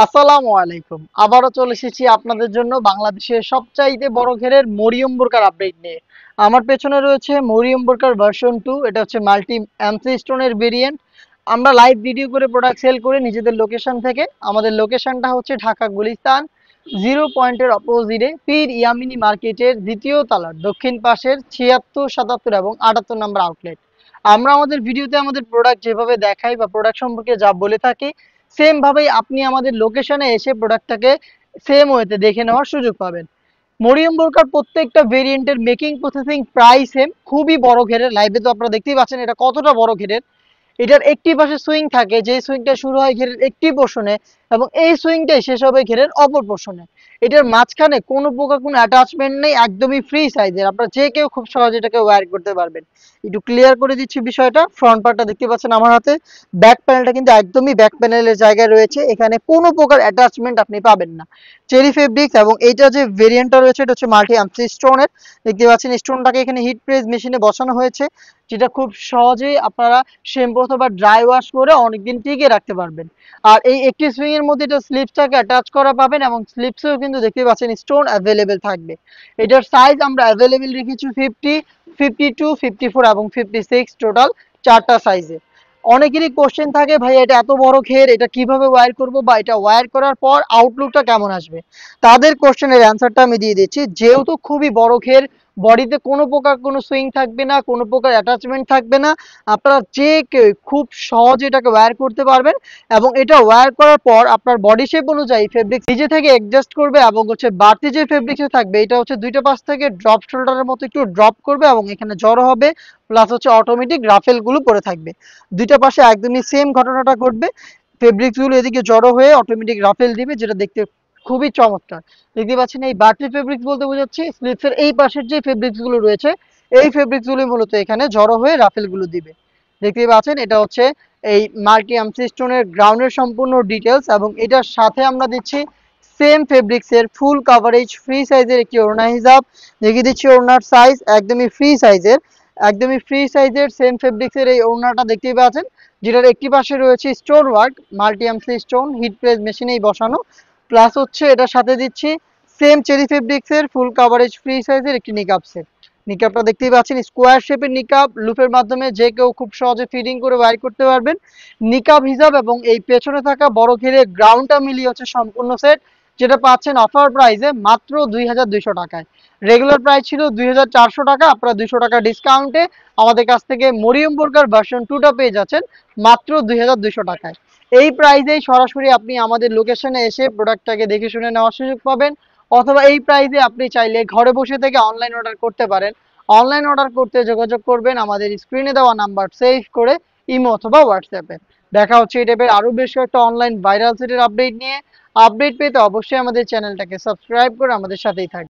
আসসালামু আলাইকুম। আবারও চলে এসেছি আপনাদের জন্য বাংলাদেশের সবচাইতে বড় ঘেরের মরিয়ম বোরকার আপডেট নিয়ে। আমার পেছনে রয়েছে মরিয়ম বোরকার ভার্সন 2। এটা হচ্ছে মাল্টি এমসি স্টোনের ভেরিয়েন্ট। আমরা লাইভ ভিডিও করে প্রোডাক্ট সেল করে নিজেদের লোকেশন থেকে। আমাদের লোকেশনটা হচ্ছে ঢাকা গুলিস্তান জিরো পয়েন্টের অপোজিটে পীর ইয়ামিনী মার্কেটের দ্বিতীয় তলার দক্ষিণ পাশের ৭৬, ৭৭ এবং ৭৮ নম্বর আউটলেট। আমরা আমাদের ভিডিওতে আমাদের প্রোডাক্ট যেভাবে দেখাই বা প্রোডাক্ট সম্পর্কে যা বলে থাকি, সেম ভাবেই আপনি আমাদের লোকেশনে এসে প্রোডাক্টটাকে সেম ওয়েতে দেখে নেওয়ার সুযোগ পাবেন। মরিয়ম বোরকার প্রত্যেকটা ভেরিয়েন্টের মেকিং প্রসেসিং প্রায় সেম। খুবই বড় ঘেরের, লাইভে তো আপনারা দেখতেই পাচ্ছেন এটা কতটা বড় ঘেরের। এটার একটি পাশে সুইং থাকে, যে সুইংটা শুরু হয় ঘেরের একটি পোর্শনে এবং এই সুইংটাই শেষ হবে ঘেরের অপর পোর্শনে। এটার মাঝখানে কোনো প্রকার কোনো অ্যাটাচমেন্ট নেই, একদমই ফ্রি সাইজের। আপনারা যে কেউ খুব সহজে এটাকে ওয়্যার করতে পারবেন। একটু ক্লিয়ার করে দিচ্ছি বিষয়টা। ফ্রন্ট পার্টটা দেখতে পাচ্ছেন আমার হাতে, ব্যাক প্যানেলটা কিন্তু একদমই ব্যাক প্যানেলের জায়গায় রয়েছে। এখানে কোনো প্রকার অ্যাটাচমেন্ট আপনি পাবেন না। চেরি ফেব্রিক্স এবং এইটা যে ভেরিয়েন্টটা রয়েছে এটা হচ্ছে মাল্টি আর্মসি স্টোনের। দেখতে পাচ্ছেন স্টোনটাকে এখানে হিট প্রেস মেশিনে বসানো হয়েছে, যেটা খুব সহজেই আপনারা শ্যাম্পু অথবা ড্রাই ওয়াশ করে অনেকদিন টিকিয়ে রাখতে পারবেন। আর এই একটি সুইং এর মধ্যে এটা স্লিপসটাকে অ্যাটাচ করা পাবেন এবং স্লিপসেও কিন্তু দেখতে পাচ্ছেন স্টোন অ্যাভেলেবেল থাকবে। এটার সাইজ আমরা অ্যাভেলেবেল রেখেছি 50, 52, 54 এবং 56, টোটাল 4টা সাইজে। অনেকেরই কোশ্চেন থাকে, ভাই এটা এত বড় ঘের, এটা কিভাবে ওয়্যার করব বা এটা ওয়্যার করার পর আউটলুকটা কেমন আসবে। তাদের কোশ্চেনের অ্যান্সারটা আমি দিয়ে দিচ্ছি। যেহেতু খুবই বড় ঘের, বডিতে কোনো প্রকার কোনো সুইং থাকবে না, কোনো প্রকার অ্যাটাচমেন্ট থাকবে না। আপনারা যে কেউ খুব সহজে এটাকে ওয়্যার করতে পারবেন এবং এটা ওয়্যার করার পর আপনার বডি শেপ অনুযায়ী ফেব্রিক নিজে থেকে অ্যাডজাস্ট করবে এবং হচ্ছে বাড়তি যে ফেব্রিক্স থাকবে এটা হচ্ছে দুইটা পাশ থেকে ড্রপ শোল্ডারের মতো একটু ড্রপ করবে এবং এখানে জড়ো হবে, প্লাস হচ্ছে অটোমেটিক রাফেলগুলো পরে থাকবে। দুইটা পাশে একদমই সেম ঘটনাটা ঘটবে। ফেব্রিক্সগুলো এদিকে জড়ো হয়ে অটোমেটিক রাফেল দিবে, যেটা দেখতে খুবই চমৎকার। দেখতে পাচ্ছেন এই বাড়তি ফেব্রিক্স বলতে বোঝাচ্ছি স্লিপসের এই পাশের যে ফেব্রিক্স গুলো রয়েছে, এই ফেব্রিক্স গুলো মূলত এখানে জড়ো হয়ে রাফেল গুলো দিবে। দেখতে পাচ্ছেন এটা হচ্ছে এই মাল্টি আর্মসি স্টোনের গ্রাউন্ডের সম্পূর্ণ ডিটেলস এবং এটার সাথে আমরা দিচ্ছি সেম ফেব্রিক্স এর ফুল কাভারেজ ফ্রি সাইজের একটি ওড়না হিজাব। দেখিয়ে দিচ্ছি ওড়নার সাইজ একদমই ফ্রি সাইজের, একদমই ফ্রি সাইজের সেম ফেব্রিক্স এর এই ওড়নাটা দেখতেই পাচ্ছেন, যেটার একটি পাশে রয়েছে স্টোন ওয়ার্ক মাল্টি আর্মসি স্টোন হিট প্রেস মেশিনেই বসানো। প্লাস হচ্ছে এটার সাথে দিচ্ছি সেম চেরি ফেব্রিক্স এর ফুল কাভারেজ ফ্রি সাইজের একটি নিকাব সেট। নিকাবটা দেখতেই পাচ্ছেন স্কোয়ার শেপের নিকাব, লুপের মাধ্যমে যে কেউ খুব সহজে ফিটিং করে ওয়্যার করতে পারবেন। নিকাব হিসাব এবং এই পেছনে থাকা বড় ঘিরে গ্রাউন্ডটা মিলিয়ে হচ্ছে সম্পূর্ণ সেট, যেটা পাচ্ছেন অফার প্রাইসে মাত্র 2200 টাকায়। রেগুলার প্রাইস ছিল 2400 টাকা, আপনারা 200 টাকা ডিসকাউন্টে আমাদের কাছ থেকে মরিয়ম বোরকার ভার্সন 2টা পেয়ে যাচ্ছেন মাত্র 2200 টাকায়। এই প্রাইসেই সরাসরি আপনি আমাদের লোকেশনে এসে প্রোডাক্টটাকে দেখে শুনে নেওয়ার সুযোগ পাবেন, অথবা এই প্রাইসে আপনি চাইলে ঘরে বসে থেকে অনলাইন অর্ডার করতে পারেন। অনলাইন অর্ডার করতে যোগাযোগ করবেন আমাদের স্ক্রিনে দেওয়া নাম্বার সেভ করে ইমো অথবা হোয়াটসঅ্যাপে। দেখা হচ্ছে এই টাইপের আরও বেশ কয়েকটা অনলাইন ভাইরাল সেটের আপডেট নিয়ে। আপডেট পেতে অবশ্যই আমাদের চ্যানেলটাকে সাবস্ক্রাইব করে আমাদের সাথেই থাকবেন।